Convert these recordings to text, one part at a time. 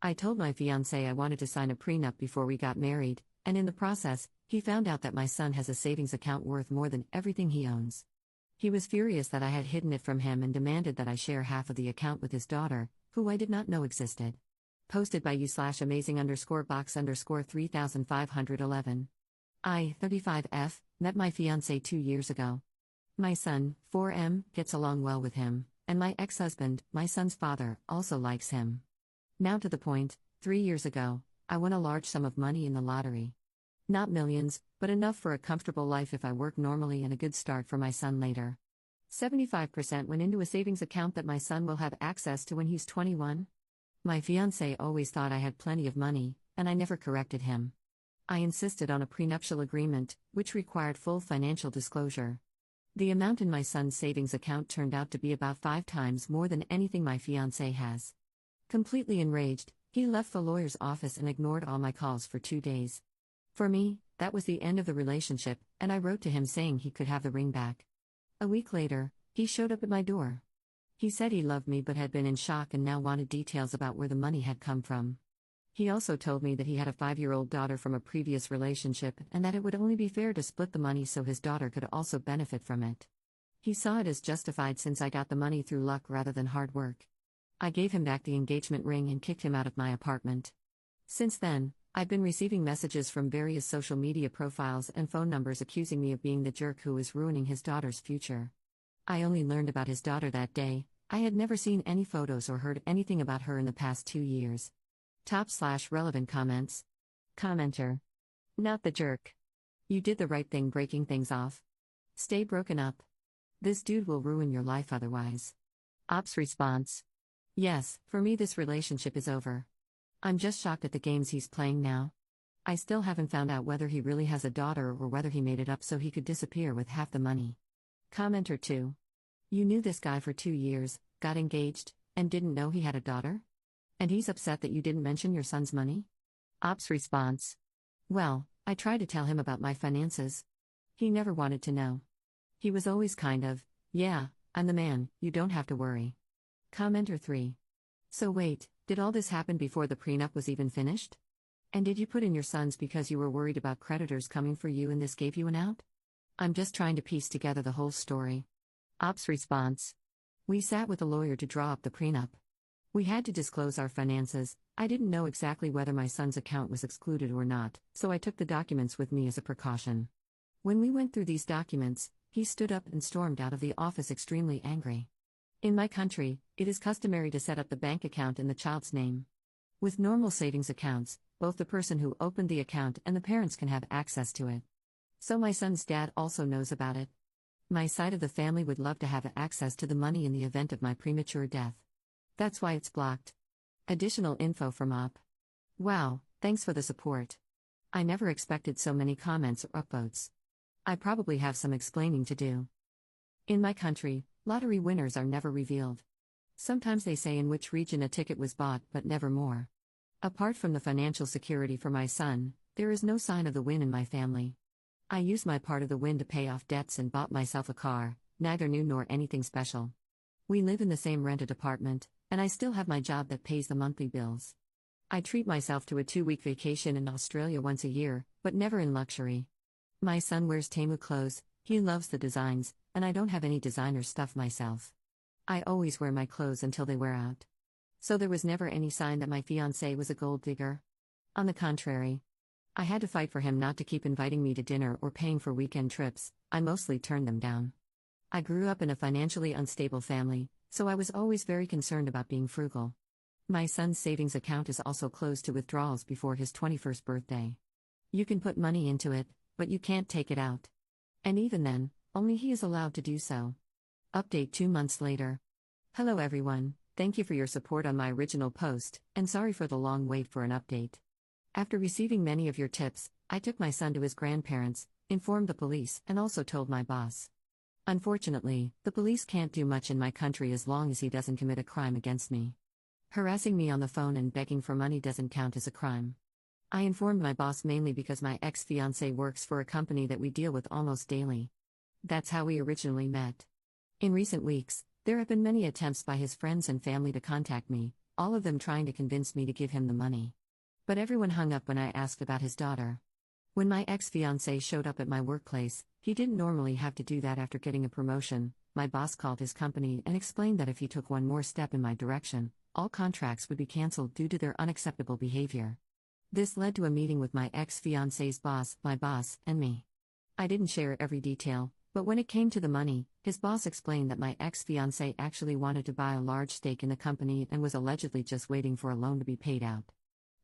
I told my fiancé I wanted to sign a prenup before we got married, and in the process, he found out that my son has a savings account worth more than everything he owns. He was furious that I had hidden it from him and demanded that I share half of the account with his daughter, who I did not know existed. Posted by you/amazing_box_3511. I, 35F, met my fiancé 2 years ago. My son, 4M, gets along well with him, and my ex-husband, my son's father, also likes him. Now to the point, 3 years ago, I won a large sum of money in the lottery. Not millions, but enough for a comfortable life if I work normally and a good start for my son later. 75% went into a savings account that my son will have access to when he's 21. My fiancé always thought I had plenty of money, and I never corrected him. I insisted on a prenuptial agreement, which required full financial disclosure. The amount in my son's savings account turned out to be about 5 times more than anything my fiancé has. Completely enraged, he left the lawyer's office and ignored all my calls for 2 days. For me, that was the end of the relationship, and I wrote to him saying he could have the ring back. A week later, he showed up at my door. He said he loved me but had been in shock and now wanted details about where the money had come from. He also told me that he had a 5-year-old daughter from a previous relationship and that it would only be fair to split the money so his daughter could also benefit from it. He saw it as justified since I got the money through luck rather than hard work. I gave him back the engagement ring and kicked him out of my apartment. Since then, I've been receiving messages from various social media profiles and phone numbers accusing me of being the jerk who is ruining his daughter's future. I only learned about his daughter that day. I had never seen any photos or heard anything about her in the past 2 years. Top/relevant comments. Commenter. Not the jerk. You did the right thing breaking things off. Stay broken up. This dude will ruin your life otherwise. Ops response. Yes, for me this relationship is over. I'm just shocked at the games he's playing now. I still haven't found out whether he really has a daughter or whether he made it up so he could disappear with half the money. Commenter 2. You knew this guy for 2 years, got engaged, and didn't know he had a daughter? And he's upset that you didn't mention your son's money? Ops response. Well, I tried to tell him about my finances. He never wanted to know. He was always kind of, yeah, I'm the man, you don't have to worry. Commenter 3. So wait, did all this happen before the prenup was even finished? And did you put in your sons because you were worried about creditors coming for you and this gave you an out? I'm just trying to piece together the whole story. Ops response. We sat with a lawyer to draw up the prenup. We had to disclose our finances. I didn't know exactly whether my son's account was excluded or not, so I took the documents with me as a precaution. When we went through these documents, he stood up and stormed out of the office extremely angry. In my country, it is customary to set up the bank account in the child's name. With normal savings accounts, both the person who opened the account and the parents can have access to it. So my son's dad also knows about it. My side of the family would love to have access to the money in the event of my premature death. That's why it's blocked. Additional info from Op. Wow, thanks for the support. I never expected so many comments or upvotes. I probably have some explaining to do. In my country, lottery winners are never revealed. Sometimes they say in which region a ticket was bought, but never more. Apart from the financial security for my son, there is no sign of the win in my family. I used my part of the win to pay off debts and bought myself a car, neither new nor anything special. We live in the same rented apartment, and I still have my job that pays the monthly bills. I treat myself to a 2-week vacation in Australia once a year, but never in luxury. My son wears Temu clothes, he loves the designs, and I don't have any designer stuff myself. I always wear my clothes until they wear out. So there was never any sign that my fiancé was a gold digger. On the contrary. I had to fight for him not to keep inviting me to dinner or paying for weekend trips. I mostly turned them down. I grew up in a financially unstable family, so I was always very concerned about being frugal. My son's savings account is also closed to withdrawals before his 21st birthday. You can put money into it, but you can't take it out. And even then, only he is allowed to do so. Update 2 months later. Hello everyone, thank you for your support on my original post, and sorry for the long wait for an update. After receiving many of your tips, I took my son to his grandparents, informed the police, and also told my boss. Unfortunately, the police can't do much in my country as long as he doesn't commit a crime against me. Harassing me on the phone and begging for money doesn't count as a crime. I informed my boss mainly because my ex-fiancé works for a company that we deal with almost daily. That's how we originally met. In recent weeks, there have been many attempts by his friends and family to contact me, all of them trying to convince me to give him the money. But everyone hung up when I asked about his daughter. When my ex-fiancé showed up at my workplace, he didn't normally have to do that after getting a promotion. My boss called his company and explained that if he took one more step in my direction, all contracts would be canceled due to their unacceptable behavior. This led to a meeting with my ex-fiancé's boss, my boss, and me. I didn't share every detail, but when it came to the money, his boss explained that my ex-fiancé actually wanted to buy a large stake in the company and was allegedly just waiting for a loan to be paid out.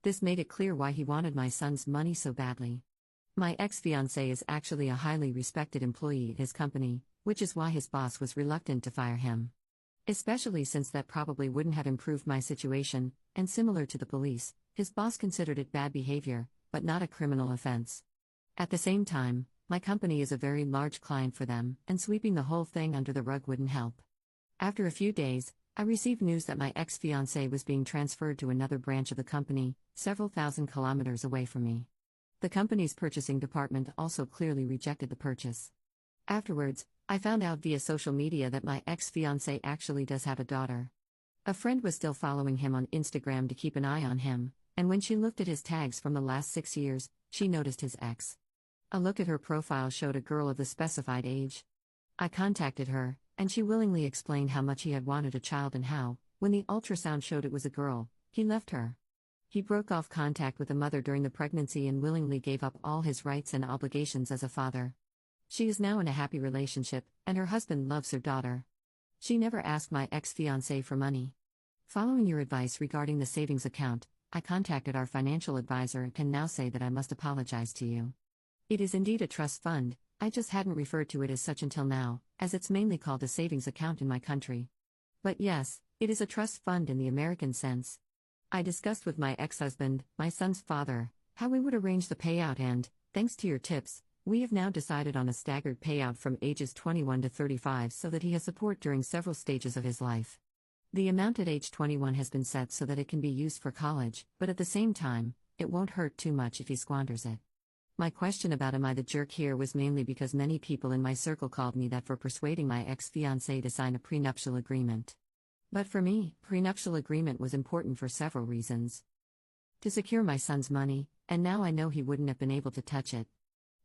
This made it clear why he wanted my son's money so badly. My ex-fiancé is actually a highly respected employee at his company, which is why his boss was reluctant to fire him. Especially since that probably wouldn't have improved my situation, and similar to the police, his boss considered it bad behavior, but not a criminal offense. At the same time, my company is a very large client for them, and sweeping the whole thing under the rug wouldn't help. After a few days, I received news that my ex-fiancé was being transferred to another branch of the company, several thousand kilometers away from me. The company's purchasing department also clearly rejected the purchase. Afterwards, I found out via social media that my ex-fiancé actually does have a daughter. A friend was still following him on Instagram to keep an eye on him, and when she looked at his tags from the last 6 years, she noticed his ex. A look at her profile showed a girl of the specified age. I contacted her, and she willingly explained how much he had wanted a child and how, when the ultrasound showed it was a girl, he left her. He broke off contact with the mother during the pregnancy and willingly gave up all his rights and obligations as a father. She is now in a happy relationship, and her husband loves her daughter. She never asked my ex-fiancé for money. Following your advice regarding the savings account, I contacted our financial advisor and can now say that I must apologize to you. It is indeed a trust fund, I just hadn't referred to it as such until now, as it's mainly called a savings account in my country. But yes, it is a trust fund in the American sense. I discussed with my ex-husband, my son's father, how we would arrange the payout and, thanks to your tips, we have now decided on a staggered payout from ages 21 to 35 so that he has support during several stages of his life. The amount at age 21 has been set so that it can be used for college, but at the same time, it won't hurt too much if he squanders it. My question about am I the jerk here was mainly because many people in my circle called me that for persuading my ex-fiancé to sign a prenuptial agreement. But for me, prenuptial agreement was important for several reasons. To secure my son's money, and now I know he wouldn't have been able to touch it.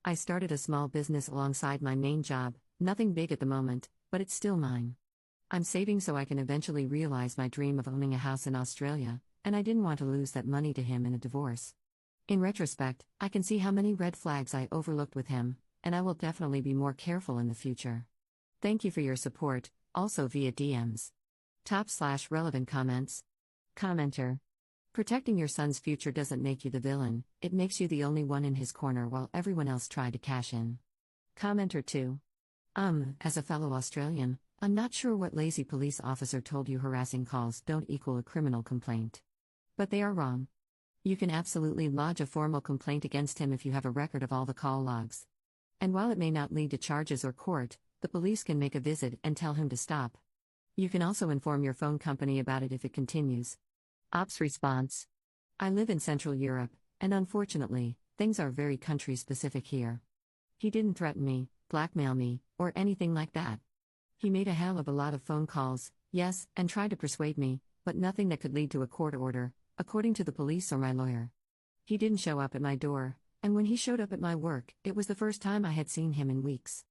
I started a small business alongside my main job, nothing big at the moment, but it's still mine. I'm saving so I can eventually realize my dream of owning a house in Australia, and I didn't want to lose that money to him in a divorce. In retrospect, I can see how many red flags I overlooked with him, and I will definitely be more careful in the future. Thank you for your support, also via DMs. /relevant comments. Commenter. Protecting your son's future doesn't make you the villain, it makes you the only one in his corner while everyone else tried to cash in. Commenter 2. As a fellow Australian, I'm not sure what lazy police officer told you harassing calls don't equal a criminal complaint. But they are wrong. You can absolutely lodge a formal complaint against him if you have a record of all the call logs. And while it may not lead to charges or court, the police can make a visit and tell him to stop. You can also inform your phone company about it if it continues. Ops response. I live in Central Europe, and unfortunately, things are very country-specific here. He didn't threaten me, blackmail me, or anything like that. He made a hell of a lot of phone calls, yes, and tried to persuade me, but nothing that could lead to a court order, according to the police or my lawyer. He didn't show up at my door, and when he showed up at my work, it was the first time I had seen him in weeks.